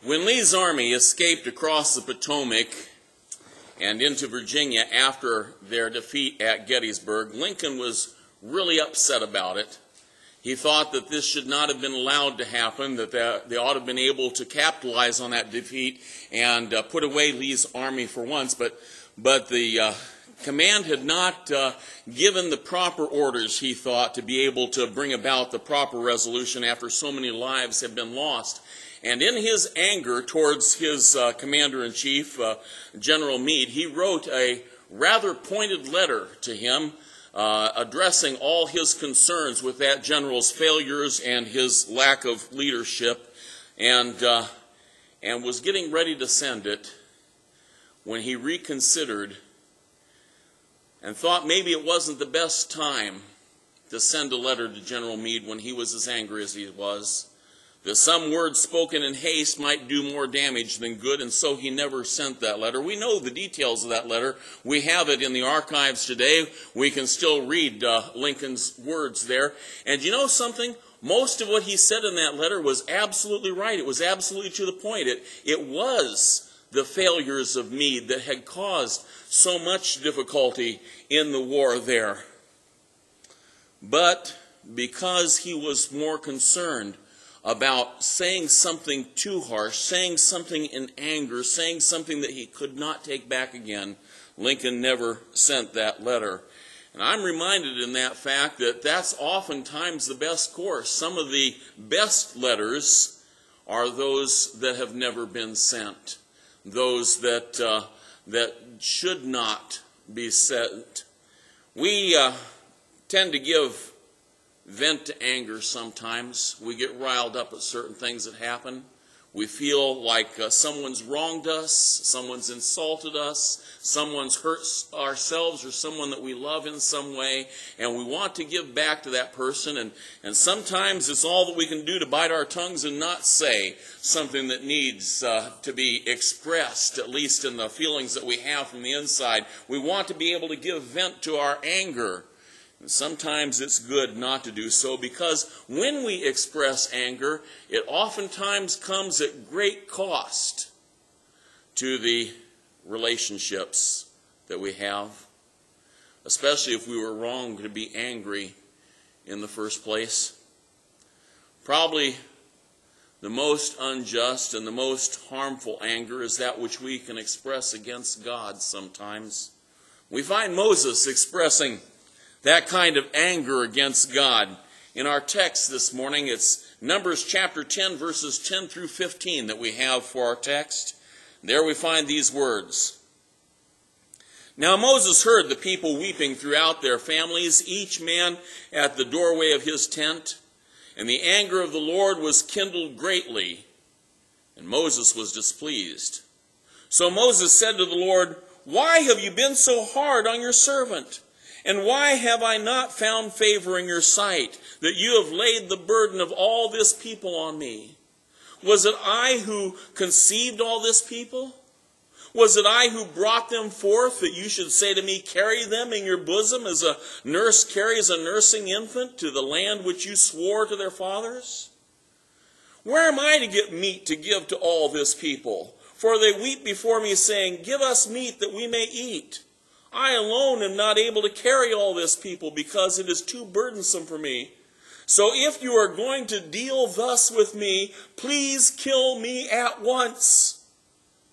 When Lee's army escaped across the Potomac and into Virginia after their defeat at Gettysburg, Lincoln was really upset about it. He thought that this should not have been allowed to happen, that they ought to have been able to capitalize on that defeat and put away Lee's army for once. But the command had not given the proper orders, he thought, to be able to bring about the proper resolution after so many lives had been lost. And in his anger towards his commander-in-chief, General Meade, he wrote a rather pointed letter to him addressing all his concerns with that general's failures and his lack of leadership, and was getting ready to send it when he reconsidered and thought maybe it wasn't the best time to send a letter to General Meade when he was as angry as he was, that some words spoken in haste might do more damage than good, and so he never sent that letter. We know the details of that letter. We have it in the archives today. We can still read Lincoln's words there. And you know something? Most of what he said in that letter was absolutely right. It was absolutely to the point. It was the failures of Meade that had caused so much difficulty in the war there. But because he was more concerned about saying something too harsh, saying something in anger, saying something that he could not take back again, Lincoln never sent that letter. And I'm reminded in that fact that that's oftentimes the best course. Some of the best letters are those that have never been sent, those that should not be sent. We tend to give vent to anger sometimes. We get riled up at certain things that happen. We feel like someone's wronged us, someone's insulted us, someone's hurt ourselves or someone that we love in some way, and we want to give back to that person, and sometimes it's all that we can do to bite our tongues and not say something that needs to be expressed, at least in the feelings that we have from the inside. We want to be able to give vent to our anger. And sometimes it's good not to do so, because when we express anger, it oftentimes comes at great cost to the relationships that we have, especially if we were wrong to be angry in the first place. Probably the most unjust and the most harmful anger is that which we can express against God sometimes. We find Moses expressing that kind of anger against God. In our text this morning, it's Numbers chapter 10, verses 10 through 15 that we have for our text. There we find these words. Now Moses heard the people weeping throughout their families, each man at the doorway of his tent, and the anger of the Lord was kindled greatly, and Moses was displeased. So Moses said to the Lord, "Why have you been so hard on your servant? And why have I not found favor in your sight, that you have laid the burden of all this people on me? Was it I who conceived all this people? Was it I who brought them forth, that you should say to me, carry them in your bosom as a nurse carries a nursing infant to the land which you swore to their fathers? Where am I to get meat to give to all this people? For they weep before me, saying, give us meat that we may eat. I alone am not able to carry all this people, because it is too burdensome for me. So if you are going to deal thus with me, please kill me at once,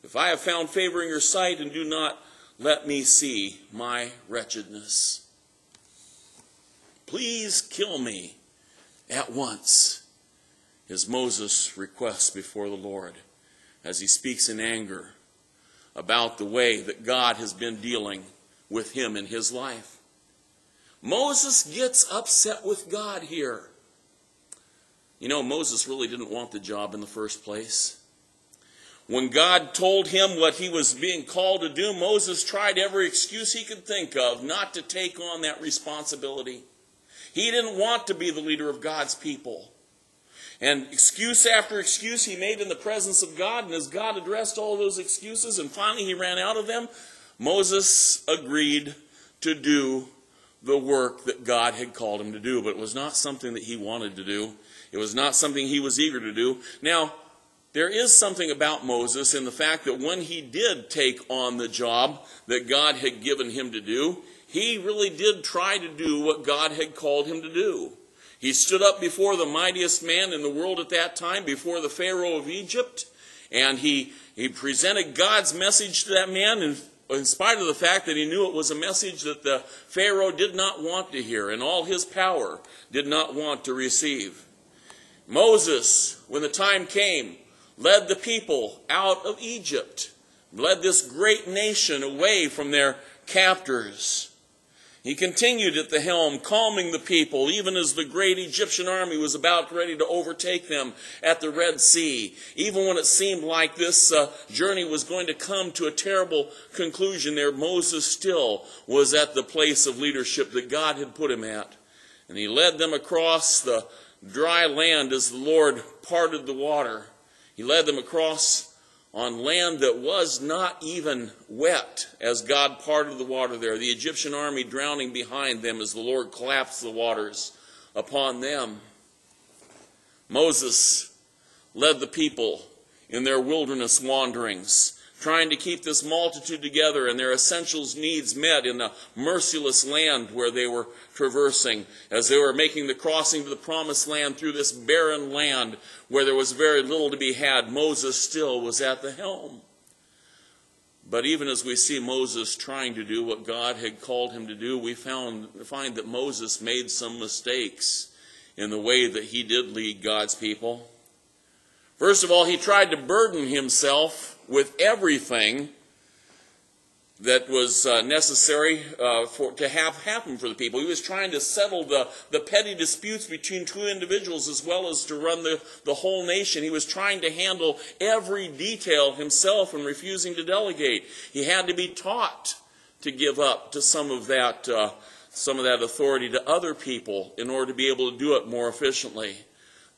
if I have found favor in your sight, and do not let me see my wretchedness. Please kill me at once, is Moses' request before the Lord, as he speaks in anger about the way that God has been dealing with him in his life. Moses gets upset with God here. You know, Moses really didn't want the job in the first place. When God told him what he was being called to do, Moses tried every excuse he could think of not to take on that responsibility. He didn't want to be the leader of God's people. And excuse after excuse he made in the presence of God, and as God addressed all those excuses and finally he ran out of them, Moses agreed to do the work that God had called him to do, but it was not something that he wanted to do. It was not something he was eager to do. Now, there is something about Moses in the fact that when he did take on the job that God had given him to do, he really did try to do what God had called him to do. He stood up before the mightiest man in the world at that time, before the Pharaoh of Egypt, and he presented God's message to that man in spite of the fact that he knew it was a message that the Pharaoh did not want to hear and all his power did not want to receive. Moses, when the time came, led the people out of Egypt, led this great nation away from their captors. He continued at the helm, calming the people, even as the great Egyptian army was about ready to overtake them at the Red Sea. Even when it seemed like this journey was going to come to a terrible conclusion there, Moses still was at the place of leadership that God had put him at. And he led them across the dry land as the Lord parted the water. He led them across on land that was not even wet as God parted the water there. The Egyptian army drowning behind them as the Lord collapsed the waters upon them. Moses led the people in their wilderness wanderings, trying to keep this multitude together and their essentials needs met in the merciless land where they were traversing, as they were making the crossing to the promised land through this barren land where there was very little to be had. Moses still was at the helm. But even as we see Moses trying to do what God had called him to do, we find that Moses made some mistakes in the way that he did lead God's people. First of all, he tried to burden himself with everything that was necessary to have happen for the people. He was trying to settle the petty disputes between two individuals as well as to run the whole nation. He was trying to handle every detail himself and refusing to delegate. He had to be taught to give up to some of that authority to other people in order to be able to do it more efficiently.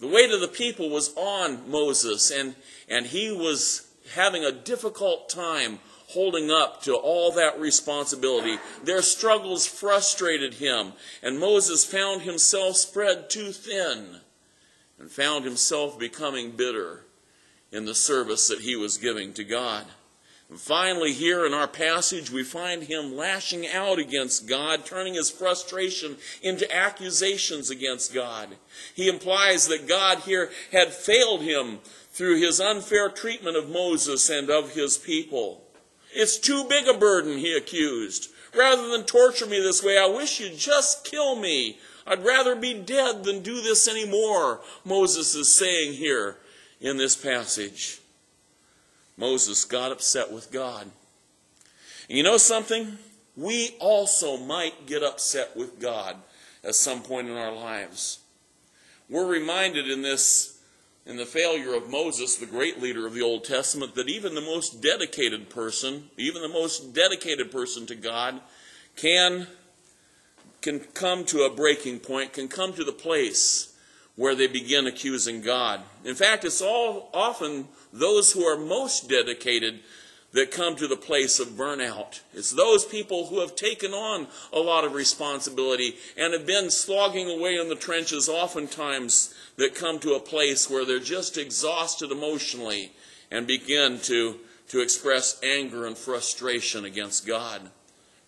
The weight of the people was on Moses, and he was having a difficult time holding up to all that responsibility. Their struggles frustrated him, and Moses found himself spread too thin and found himself becoming bitter in the service that he was giving to God. And finally, here in our passage, we find him lashing out against God, turning his frustration into accusations against God. He implies that God here had failed him through his unfair treatment of Moses and of his people. It's too big a burden, he accused. Rather than torture me this way, I wish you'd just kill me. I'd rather be dead than do this anymore, Moses is saying here in this passage. Moses got upset with God. And you know something? We also might get upset with God at some point in our lives. We're reminded in the failure of Moses, the great leader of the Old Testament, that even the most dedicated person to God can come to a breaking point, can come to the place where they begin accusing God. In fact, it's often those who are most dedicated that come to the place of burnout. It's those people who have taken on a lot of responsibility and have been slogging away in the trenches oftentimes that come to a place where they're just exhausted emotionally and begin to express anger and frustration against God.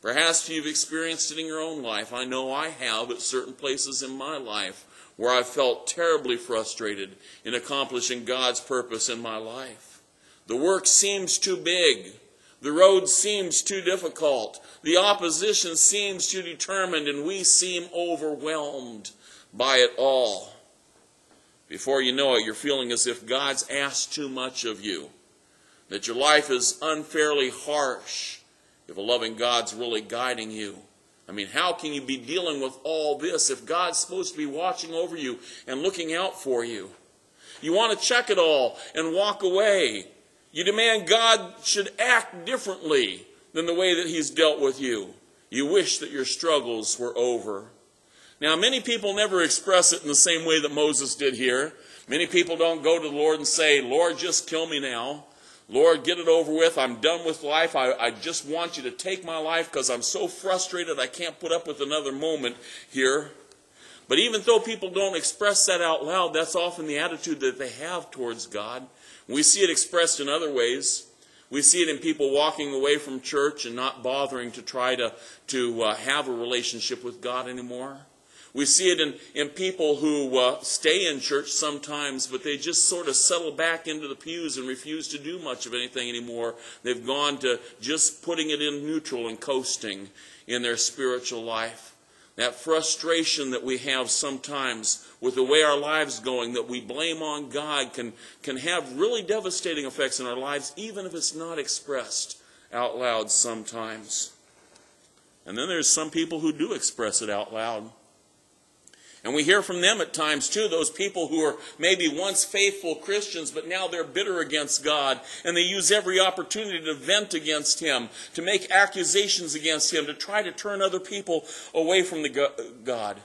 Perhaps you've experienced it in your own life. I know I have at certain places in my life where I felt terribly frustrated in accomplishing God's purpose in my life. The work seems too big. The road seems too difficult. The opposition seems too determined, and we seem overwhelmed by it all. Before you know it, you're feeling as if God's asked too much of you, that your life is unfairly harsh if a loving God's really guiding you. I mean, how can you be dealing with all this if God's supposed to be watching over you and looking out for you? You want to check it all and walk away. You demand God should act differently than the way that he's dealt with you. You wish that your struggles were over. Now, many people never express it in the same way that Moses did here. Many people don't go to the Lord and say, Lord, just kill me now. Lord, get it over with. I'm done with life. I just want you to take my life because I'm so frustrated I can't put up with another moment here. But even though people don't express that out loud, that's often the attitude that they have towards God. We see it expressed in other ways. We see it in people walking away from church and not bothering to try to have a relationship with God anymore. We see it in people who stay in church sometimes, but they just sort of settle back into the pews and refuse to do much of anything anymore. They've gone to just putting it in neutral and coasting in their spiritual life. That frustration that we have sometimes with the way our lives are going, that we blame on God, can have really devastating effects in our lives, even if it's not expressed out loud sometimes. And then there's some people who do express it out loud. And we hear from them at times too, those people who are maybe once faithful Christians, but now they're bitter against God, and they use every opportunity to vent against Him, to make accusations against Him, to try to turn other people away from God.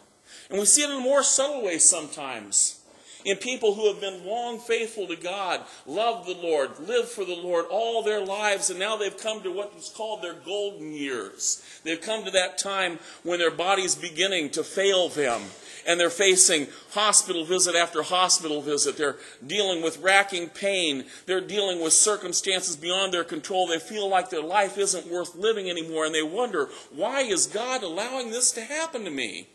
And we see it in a more subtle way sometimes, in people who have been long faithful to God, love the Lord, live for the Lord all their lives, and now they've come to what is called their golden years. They've come to that time when their body's beginning to fail them, and they're facing hospital visit after hospital visit. They're dealing with racking pain. They're dealing with circumstances beyond their control. They feel like their life isn't worth living anymore, and they wonder, why is God allowing this to happen to me?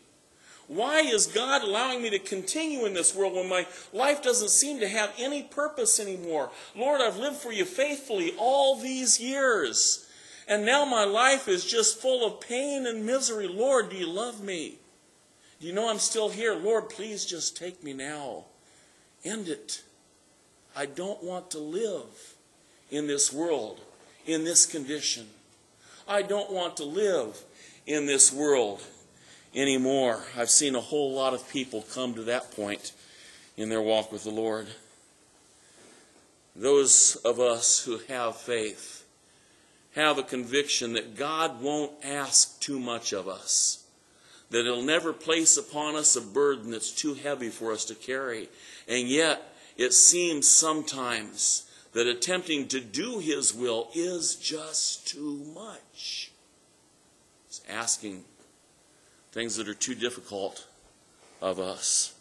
Why is God allowing me to continue in this world when my life doesn't seem to have any purpose anymore? Lord, I've lived for you faithfully all these years, and now my life is just full of pain and misery. Lord, do you love me? Do you know I'm still here? Lord, please just take me now. End it. I don't want to live in this world, in this condition. I don't want to live in this world anymore. I've seen a whole lot of people come to that point in their walk with the Lord. Those of us who have faith have a conviction that God won't ask too much of us, that He'll never place upon us a burden that's too heavy for us to carry. And yet, it seems sometimes that attempting to do His will is just too much. It's asking things that are too difficult of us.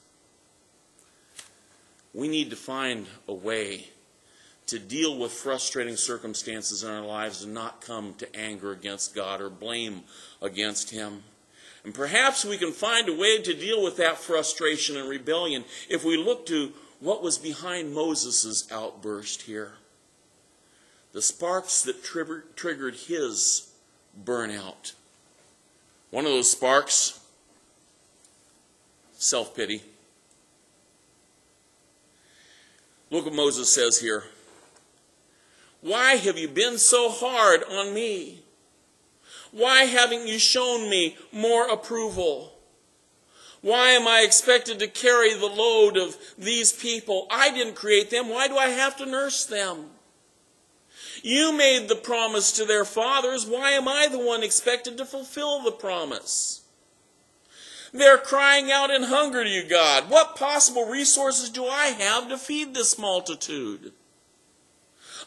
We need to find a way to deal with frustrating circumstances in our lives and not come to anger against God or blame against Him. And perhaps we can find a way to deal with that frustration and rebellion if we look to what was behind Moses' outburst here. The sparks that triggered his burnout. One of those sparks, self-pity. Look what Moses says here. Why have you been so hard on me? Why haven't you shown me more approval? Why am I expected to carry the load of these people? I didn't create them. Why do I have to nurse them? You made the promise to their fathers. Why am I the one expected to fulfill the promise? They're crying out in hunger to you, God. What possible resources do I have to feed this multitude?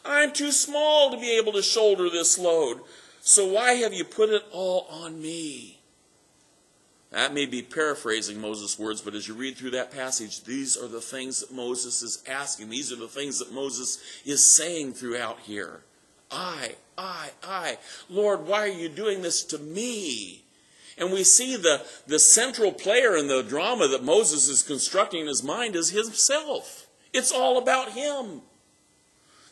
I'm too small to be able to shoulder this load. So why have you put it all on me? That may be paraphrasing Moses' words, but as you read through that passage, these are the things that Moses is asking. These are the things that Moses is saying throughout here. I. Lord, why are you doing this to me? And we see the central player in the drama that Moses is constructing in his mind is himself. It's all about him.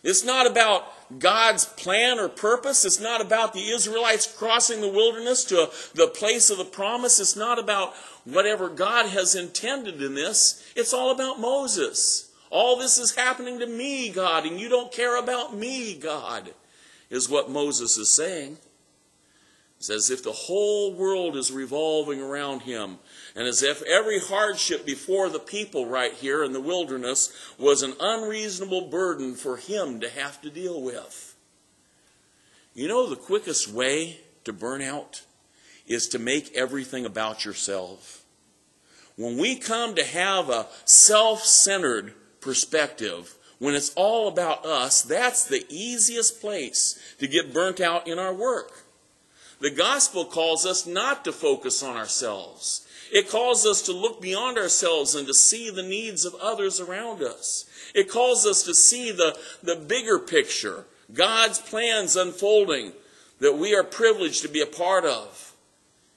It's not about God's plan or purpose. It's not about the Israelites crossing the wilderness to the place of the promise. It's not about whatever God has intended in this. It's all about Moses. All this is happening to me, God, and you don't care about me, God, is what Moses is saying. It's as if the whole world is revolving around him, and as if every hardship before the people right here in the wilderness was an unreasonable burden for him to have to deal with. You know, the quickest way to burn out is to make everything about yourself. When we come to have a self-centered perspective, when it's all about us, that's the easiest place to get burnt out in our work. The gospel calls us not to focus on ourselves. It calls us to look beyond ourselves and to see the needs of others around us. It calls us to see the bigger picture, God's plans unfolding that we are privileged to be a part of.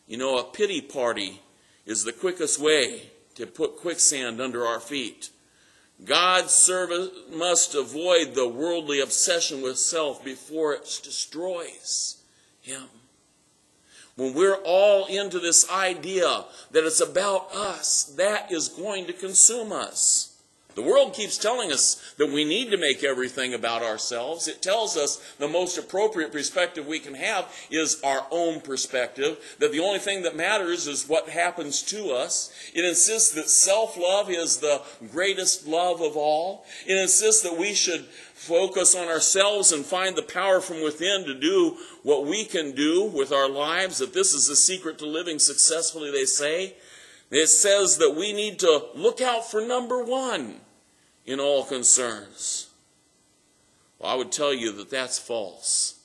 You know, a pity party is the quickest way to put quicksand under our feet. God's servant must avoid the worldly obsession with self before it destroys him. When we're all into this idea that it's about us, that is going to consume us. The world keeps telling us that we need to make everything about ourselves. It tells us the most appropriate perspective we can have is our own perspective, that the only thing that matters is what happens to us. It insists that self-love is the greatest love of all. It insists that we should focus on ourselves and find the power from within to do what we can do with our lives, that this is the secret to living successfully, they say. It says that we need to look out for number one in all concerns. Well, I would tell you that that's false.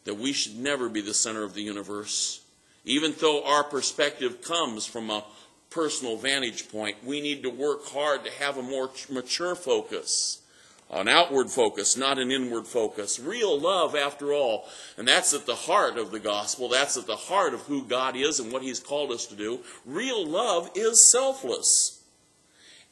That we should never be the center of the universe. Even though our perspective comes from a personal vantage point, we need to work hard to have a more mature focus. An outward focus, not an inward focus. Real love, after all. And that's at the heart of the gospel. That's at the heart of who God is and what he's called us to do. Real love is selfless.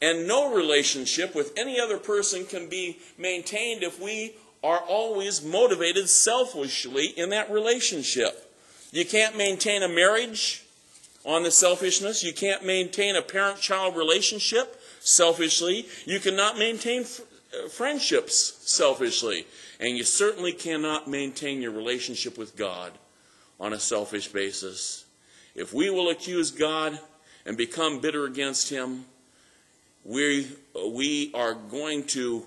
And no relationship with any other person can be maintained if we are always motivated selfishly in that relationship. You can't maintain a marriage on the selfishness. You can't maintain a parent-child relationship selfishly. You cannot maintain friendships selfishly. And you certainly cannot maintain your relationship with God on a selfish basis. If we will accuse God and become bitter against him, we are going to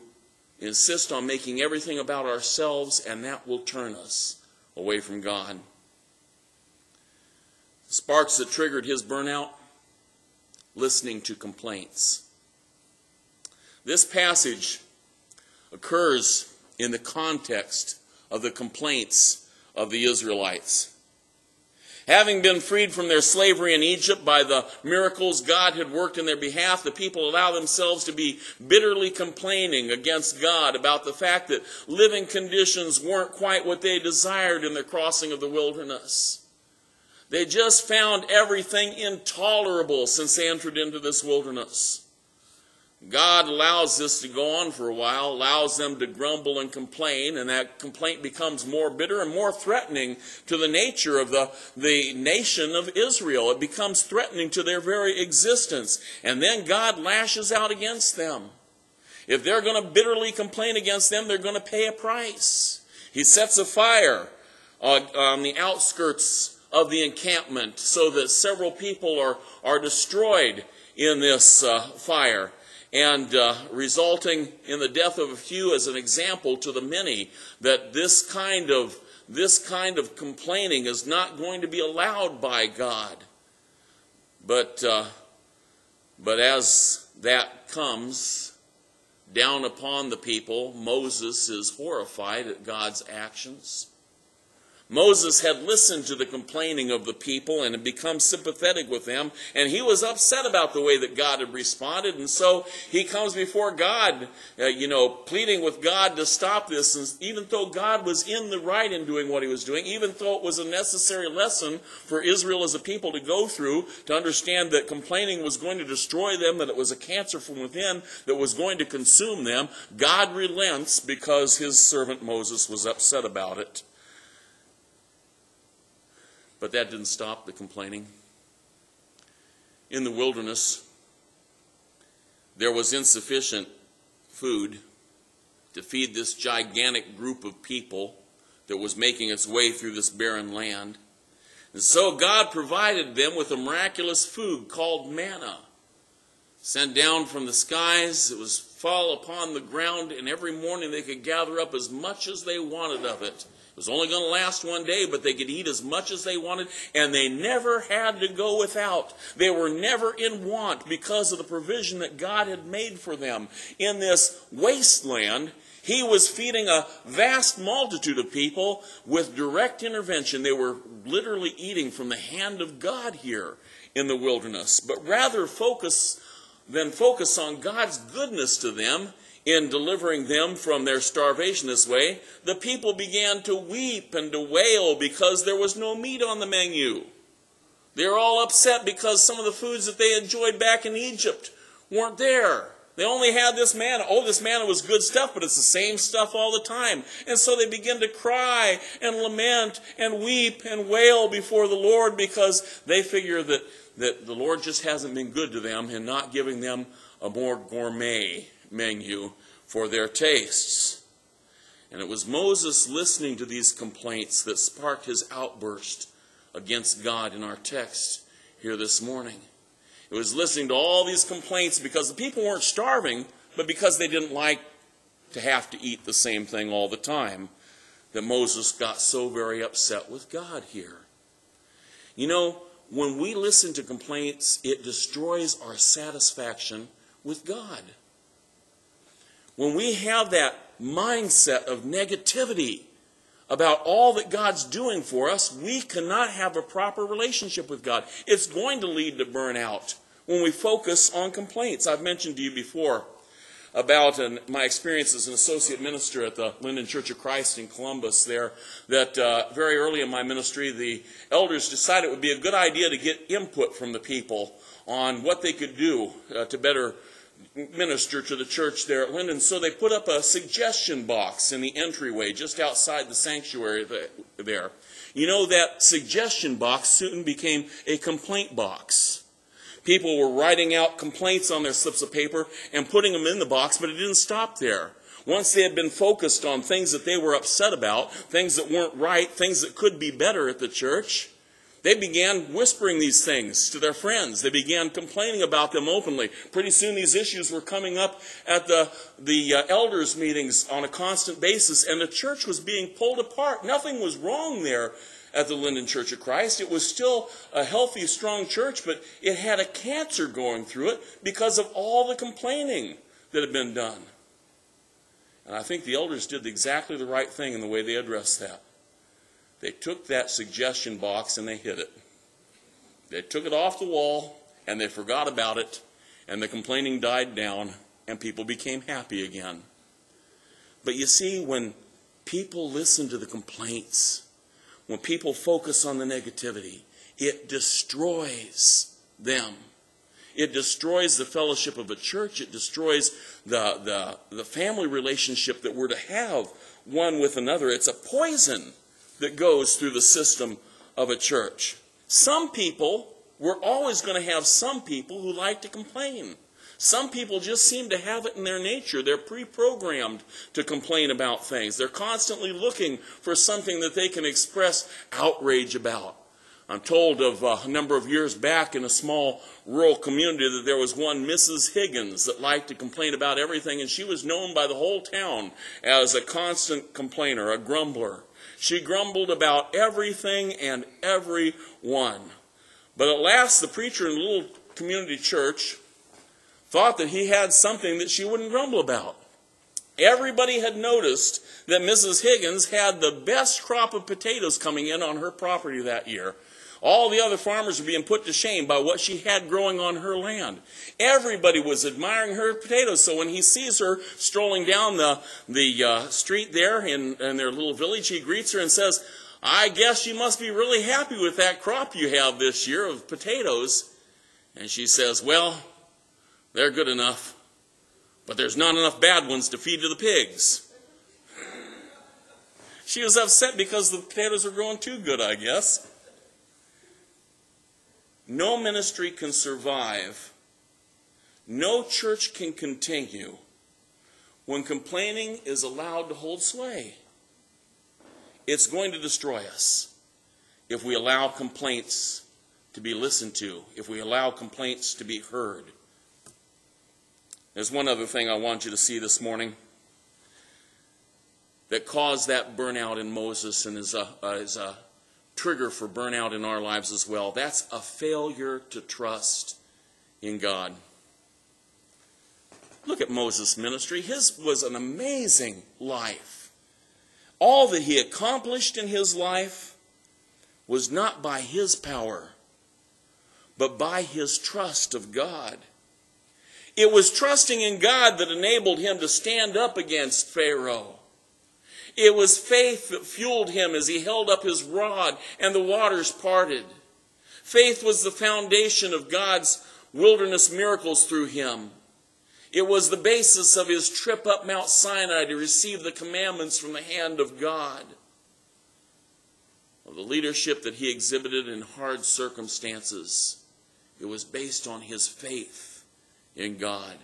insist on making everything about ourselves, and that will turn us away from God. The sparks that triggered his burnout: listening to complaints. This passage occurs in the context of the complaints of the Israelites. Having been freed from their slavery in Egypt by the miracles God had worked in their behalf, the people allow themselves to be bitterly complaining against God about the fact that living conditions weren't quite what they desired in their crossing of the wilderness. They just found everything intolerable since they entered into this wilderness. God allows this to go on for a while, allows them to grumble and complain, and that complaint becomes more bitter and more threatening to the nature of the nation of Israel. It becomes threatening to their very existence. And then God lashes out against them. If they're going to bitterly complain against them, they're going to pay a price. He sets a fire on the outskirts of the encampment so that several people are destroyed in this fire, and resulting in the death of a few as an example to the many that this kind of complaining is not going to be allowed by God. But as that comes down upon the people, Moses is horrified at God's actions. Moses had listened to the complaining of the people and had become sympathetic with them, and he was upset about the way that God had responded, and so he comes before God, pleading with God to stop this. And even though God was in the right in doing what he was doing, even though it was a necessary lesson for Israel as a people to go through, to understand that complaining was going to destroy them, that it was a cancer from within that was going to consume them, God relents because his servant Moses was upset about it. But that didn't stop the complaining. In the wilderness, there was insufficient food to feed this gigantic group of people that was making its way through this barren land. And so God provided them with a miraculous food called manna, sent down from the skies. It was fall upon the ground, and every morning they could gather up as much as they wanted of it. It was only going to last one day, but they could eat as much as they wanted, and they never had to go without. They were never in want because of the provision that God had made for them. In this wasteland, he was feeding a vast multitude of people with direct intervention. They were literally eating from the hand of God here in the wilderness, but rather focus on God's goodness to them in delivering them from their starvation this way, the people began to weep and to wail because there was no meat on the menu. They were all upset because some of the foods that they enjoyed back in Egypt weren't there. They only had this manna. Oh, this manna was good stuff, but it's the same stuff all the time. And so they begin to cry and lament and weep and wail before the Lord because they figure that the Lord just hasn't been good to them and not giving them a more gourmet menu for their tastes. And it was Moses listening to these complaints that sparked his outburst against God in our text here this morning. It was listening to all these complaints because the people weren't starving, but because they didn't like to have to eat the same thing all the time, that Moses got so very upset with God here. You know, when we listen to complaints, it destroys our satisfaction with God. When we have that mindset of negativity about all that God's doing for us, we cannot have a proper relationship with God. It's going to lead to burnout when we focus on complaints. I've mentioned to you before about my experience as an associate minister at the Linden Church of Christ in Columbus there, that very early in my ministry, the elders decided it would be a good idea to get input from the people on what they could do to better minister to the church there at Linden. So they put up a suggestion box in the entryway just outside the sanctuary there. You know, that suggestion box soon became a complaint box. People were writing out complaints on their slips of paper and putting them in the box, but it didn't stop there. Once they had been focused on things that they were upset about, things that weren't right, things that could be better at the church, they began whispering these things to their friends. They began complaining about them openly. Pretty soon these issues were coming up at the elders' meetings on a constant basis, and the church was being pulled apart. Nothing was wrong there at the Linden Church of Christ. It was still a healthy, strong church, but it had a cancer going through it because of all the complaining that had been done. And I think the elders did exactly the right thing in the way they addressed that. They took that suggestion box and they hid it. They took it off the wall and they forgot about it, and the complaining died down and people became happy again. But you see, when people listen to the complaints, when people focus on the negativity, it destroys them. It destroys the fellowship of a church. It destroys the family relationship that we're to have one with another. It's a poison that goes through the system of a church. Some people, we're always going to have some people who like to complain. Some people just seem to have it in their nature. They're pre-programmed to complain about things. They're constantly looking for something that they can express outrage about. I'm told of a number of years back in a small rural community that there was one Mrs. Higgins that liked to complain about everything, and she was known by the whole town as a constant complainer, a grumbler. She grumbled about everything and everyone. But at last, the preacher in the little community church thought that he had something that she wouldn't grumble about. Everybody had noticed that Mrs. Higgins had the best crop of potatoes coming in on her property that year. All the other farmers were being put to shame by what she had growing on her land. Everybody was admiring her potatoes. So when he sees her strolling down the street there in their little village, he greets her and says, "I guess you must be really happy with that crop you have this year of potatoes." And she says, "Well, they're good enough, but there's not enough bad ones to feed to the pigs." She was upset because the potatoes were growing too good, I guess. No ministry can survive, no church can continue when complaining is allowed to hold sway. It's going to destroy us if we allow complaints to be listened to, if we allow complaints to be heard. There's one other thing I want you to see this morning that caused that burnout in Moses and is a trigger for burnout in our lives as well. That's a failure to trust in God. Look at Moses' ministry. His was an amazing life. All that he accomplished in his life was not by his power, but by his trust of God. It was trusting in God that enabled him to stand up against Pharaoh. It was faith that fueled him as he held up his rod and the waters parted. Faith was the foundation of God's wilderness miracles through him. It was the basis of his trip up Mount Sinai to receive the commandments from the hand of God. Of the leadership that he exhibited in hard circumstances, it was based on his faith in God.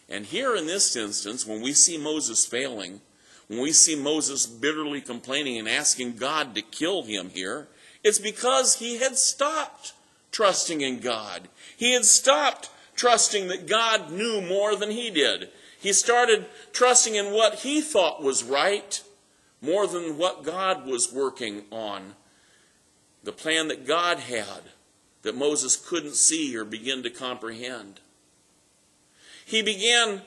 And here in this instance, when we see Moses failing, when we see Moses bitterly complaining and asking God to kill him here, it's because he had stopped trusting in God. He had stopped trusting that God knew more than he did. He started trusting in what he thought was right more than what God was working on. The plan that God had that Moses couldn't see or begin to comprehend. He began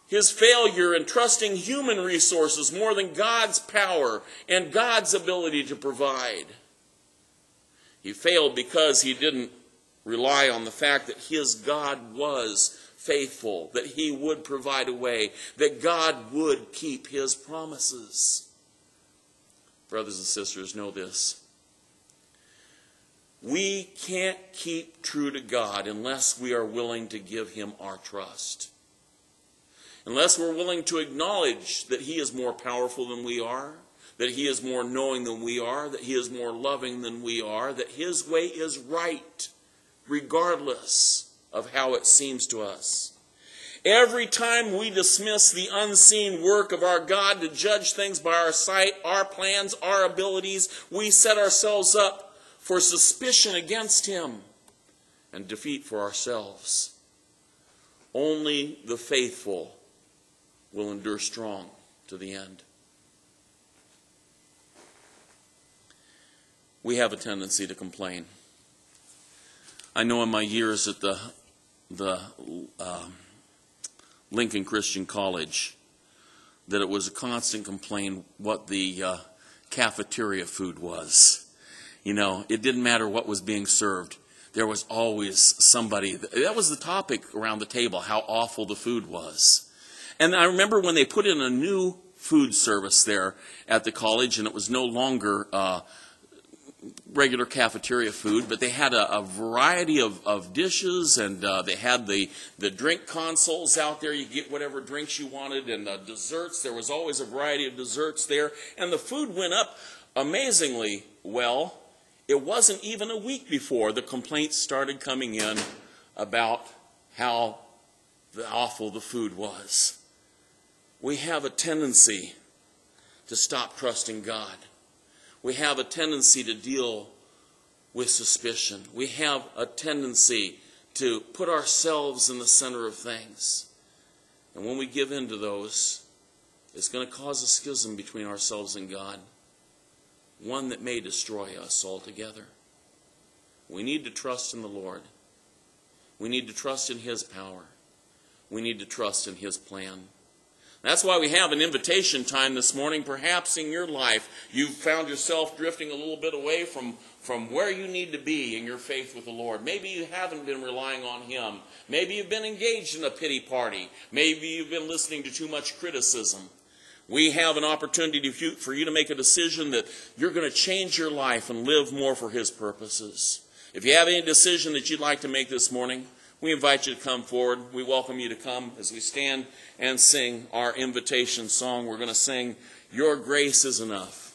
his failure in trusting human resources more than God's power and God's ability to provide. He failed because he didn't rely on the fact that his God was faithful, that he would provide a way, that God would keep his promises. Brothers and sisters, know this. We can't keep true to God unless we are willing to give him our trust. Unless we're willing to acknowledge that he is more powerful than we are, that he is more knowing than we are, that he is more loving than we are, that his way is right, regardless of how it seems to us. Every time we dismiss the unseen work of our God to judge things by our sight, our plans, our abilities, we set ourselves up for suspicion against him and defeat for ourselves. Only the faithful will endure strong to the end. We have a tendency to complain. I know in my years at the Lincoln Christian College that it was a constant complaint what the cafeteria food was. You know, it didn't matter what was being served. There was always somebody. That was the topic around the table, how awful the food was. And I remember when they put in a new food service there at the college, and it was no longer regular cafeteria food, but they had a variety of dishes, and they had the drink consoles out there. You get whatever drinks you wanted, and desserts. There was always a variety of desserts there, and the food went up amazingly well. It wasn't even a week before the complaints started coming in about how awful the food was. We have a tendency to stop trusting God. We have a tendency to deal with suspicion. We have a tendency to put ourselves in the center of things. And when we give in to those, it's going to cause a schism between ourselves and God, one that may destroy us altogether. We need to trust in the Lord. We need to trust in his power. We need to trust in his plan. That's why we have an invitation time this morning. Perhaps in your life you've found yourself drifting a little bit away from where you need to be in your faith with the Lord. Maybe you haven't been relying on him. Maybe you've been engaged in a pity party. Maybe you've been listening to too much criticism. We have an opportunity for you to make a decision that you're going to change your life and live more for his purposes. If you have any decision that you'd like to make this morning, we invite you to come forward. We welcome you to come as we stand and sing our invitation song. We're going to sing, "Your Grace is Enough."